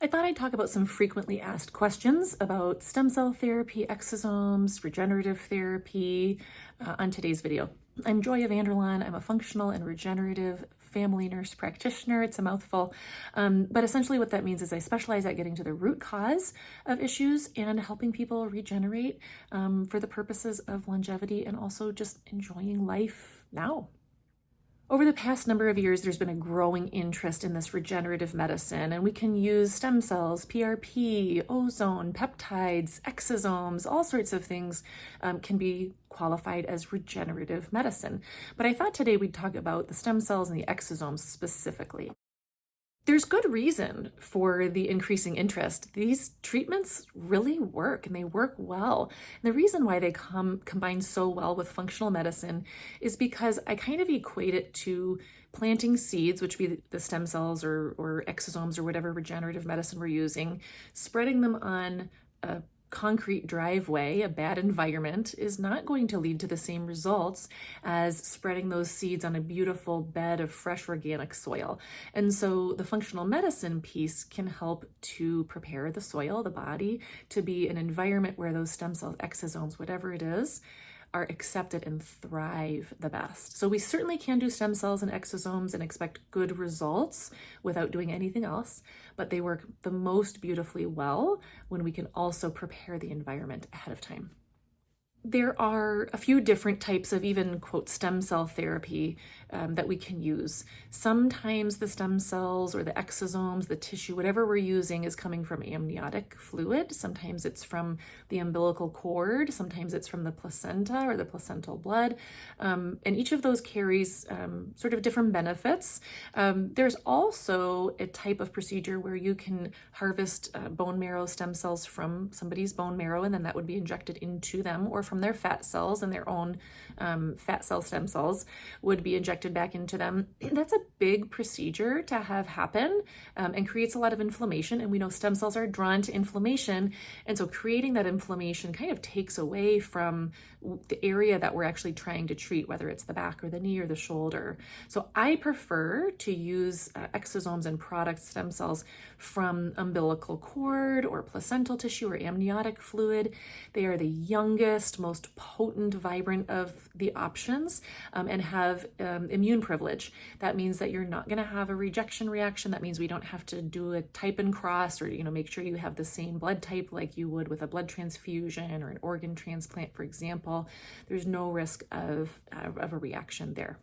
I thought I'd talk about some frequently asked questions about stem cell therapy, exosomes, regenerative therapy on today's video. I'm Joya Vanderlaan. I'm a functional and regenerative family nurse practitioner. It's a mouthful, but essentially what that means is I specialize at getting to the root cause of issues and helping people regenerate for the purposes of longevity and also just enjoying life now. Over the past number of years, there's been a growing interest in this regenerative medicine, and we can use stem cells, PRP, ozone, peptides, exosomes, all sorts of things can be qualified as regenerative medicine. But I thought today we'd talk about the stem cells and the exosomes specifically. There's good reason for the increasing interest. These treatments really work and they work well. And the reason why they combine so well with functional medicine is because I kind of equate it to planting seeds, which would be the stem cells or exosomes or whatever regenerative medicine we're using, spreading them on a concrete driveway, a bad environment, is not going to lead to the same results as spreading those seeds on a beautiful bed of fresh organic soil. And so the functional medicine piece can help to prepare the soil, the body, to be an environment where those stem cells, exosomes, whatever it is, are accepted and thrive the best. So we certainly can do stem cells and exosomes and expect good results without doing anything else, but they work the most beautifully well when we can also prepare the environment ahead of time. There are a few different types of even, quote, stem cell therapy that we can use. Sometimes the stem cells or the exosomes, the tissue, whatever we're using is coming from amniotic fluid. Sometimes it's from the umbilical cord. Sometimes it's from the placenta or the placental blood. And each of those carries sort of different benefits. There's also a type of procedure where you can harvest bone marrow stem cells from somebody's bone marrow, and then that would be injected into them, or from their fat cells, and their own fat cell stem cells would be injected back into them. That's a big procedure to have happen and creates a lot of inflammation. And we know stem cells are drawn to inflammation. And so creating that inflammation kind of takes away from the area that we're actually trying to treat, whether it's the back or the knee or the shoulder. So I prefer to use exosomes and product stem cells from umbilical cord or placental tissue or amniotic fluid. They are the youngest, most potent, vibrant of the options and have immune privilege. That means that you're not going to have a rejection reaction. That means we don't have to do a type and cross or, make sure you have the same blood type like you would with a blood transfusion or an organ transplant, for example. There's no risk of a reaction there.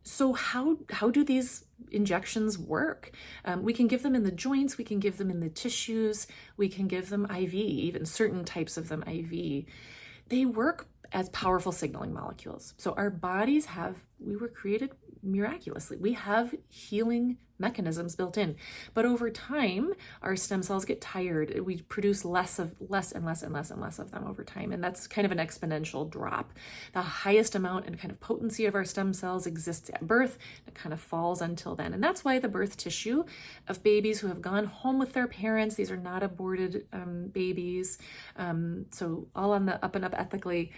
So how do these injections work? We can give them in the joints, we can give them in the tissues, we can give them IV, even certain types of them IV. They work as powerful signaling molecules. So our bodies we were created miraculously. We have healing mechanisms built in, but over time, our stem cells get tired. We produce less and less of them over time. And that's kind of an exponential drop. The highest amount and kind of potency of our stem cells exists at birth. It kind of falls until then. And that's why the birth tissue of babies who have gone home with their parents, these are not aborted babies. So all on the up and up ethically,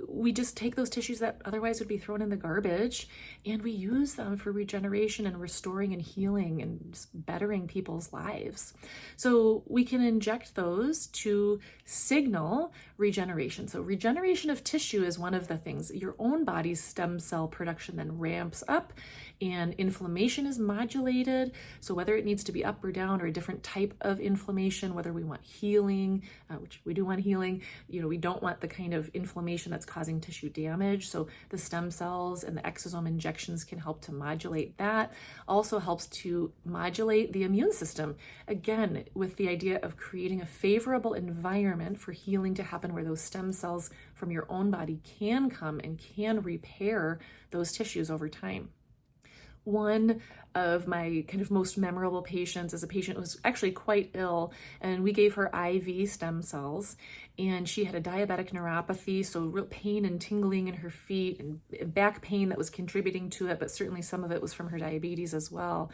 we just take those tissues that otherwise would be thrown in the garbage and we use them for regeneration and restoring and healing and just bettering people's lives. So we can inject those to signal regeneration. So regeneration of tissue is one of the things. Your own body's stem cell production then ramps up and inflammation is modulated. So whether it needs to be up or down or a different type of inflammation, whether we want healing, which we do want healing, we don't want the kind of inflammation that's causing tissue damage. So the stem cells and the exosome injections can help to modulate that. Also helps to modulate the immune system. Again, with the idea of creating a favorable environment for healing to happen where those stem cells from your own body can come and can repair those tissues over time. One of my kind of most memorable patients is a patient who was actually quite ill, and we gave her IV stem cells, and she had a diabetic neuropathy, so real pain and tingling in her feet and back pain that was contributing to it, but certainly some of it was from her diabetes as well.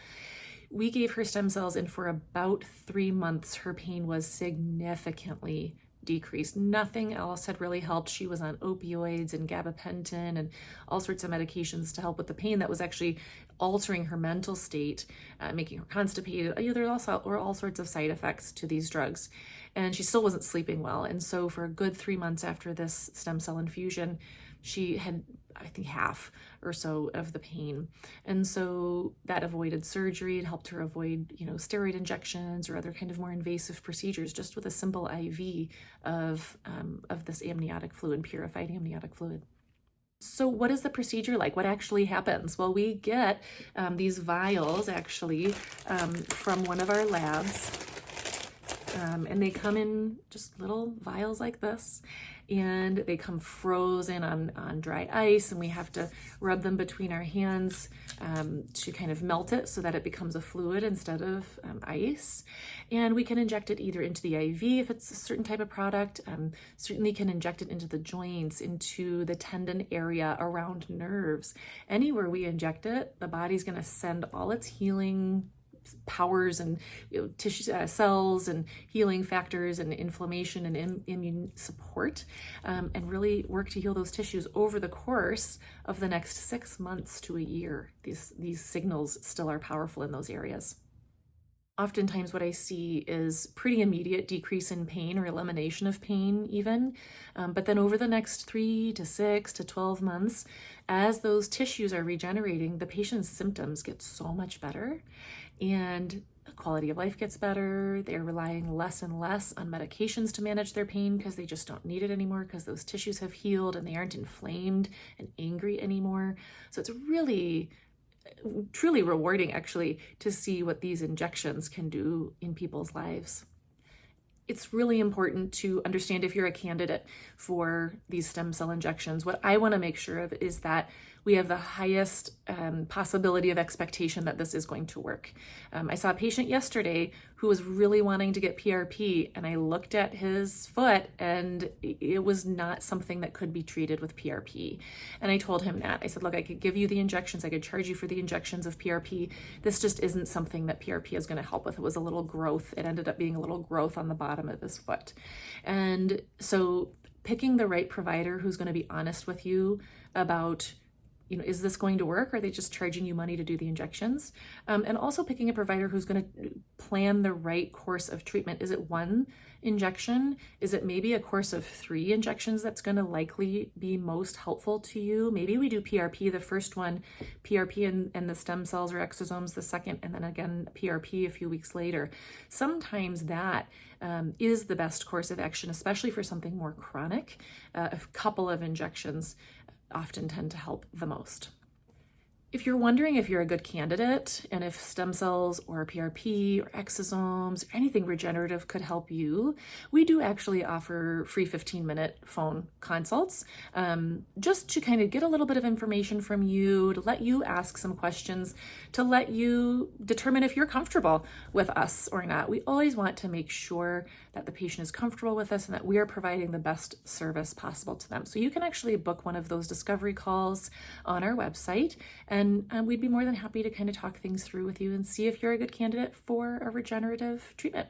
We gave her stem cells, and for about 3 months, her pain was significantly decreased. Nothing else had really helped. She was on opioids and gabapentin and all sorts of medications to help with the pain that was actually altering her mental state, making her constipated. There were all sorts of side effects to these drugs. And she still wasn't sleeping well. And so for a good 3 months after this stem cell infusion, she had, I think, half or so of the pain. And so that avoided surgery. It helped her avoid, steroid injections or other kind of more invasive procedures, just with a simple IV of this amniotic fluid, purified amniotic fluid. So what is the procedure like? What actually happens? Well, we get these vials actually from one of our labs. And they come in just little vials like this, and they come frozen on dry ice, and we have to rub them between our hands to kind of melt it so that it becomes a fluid instead of ice. And we can inject it either into the IV if it's a certain type of product, certainly can inject it into the joints, into the tendon area, around nerves. Anywhere we inject it, the body's going to send all its healing powers and tissue cells and healing factors and inflammation and immune support, and really work to heal those tissues over the course of the next 6 months to a year. These signals still are powerful in those areas. Oftentimes what I see is pretty immediate decrease in pain or elimination of pain even, but then over the next 3 to 6 to 12 months, as those tissues are regenerating, the patient's symptoms get so much better and the quality of life gets better. They're relying less and less on medications to manage their pain because they just don't need it anymore because those tissues have healed and they aren't inflamed and angry anymore. So it's really truly rewarding actually to see what these injections can do in people's lives. It's really important to understand if you're a candidate for these stem cell injections. What I want to make sure of is that we have the highest possibility of expectation that this is going to work. I saw a patient yesterday who was really wanting to get PRP, and I looked at his foot and it was not something that could be treated with PRP. And I told him that. I said, look, I could give you the injections. I could charge you for the injections of PRP. This just isn't something that PRP is going to help with. It was a little growth. It ended up being a little growth on the bottom of his foot. And so picking the right provider who's going to be honest with you about, is this going to work? Are they just charging you money to do the injections? And also picking a provider who's going to plan the right course of treatment. Is it one injection? Is it maybe a course of 3 injections that's going to likely be most helpful to you? Maybe we do PRP, the first one, PRP and the stem cells or exosomes the second, and then again PRP a few weeks later. Sometimes that is the best course of action, especially for something more chronic. A couple of injections often tend to help the most. If you're wondering if you're a good candidate and if stem cells or PRP or exosomes or anything regenerative could help you, we do actually offer free 15-minute phone consults, just to kind of get a little bit of information from you, to let you ask some questions, to let you determine if you're comfortable with us or not. We always want to make sure that the patient is comfortable with us and that we are providing the best service possible to them. So you can actually book one of those discovery calls on our website, and we'd be more than happy to kind of talk things through with you and see if you're a good candidate for a regenerative treatment.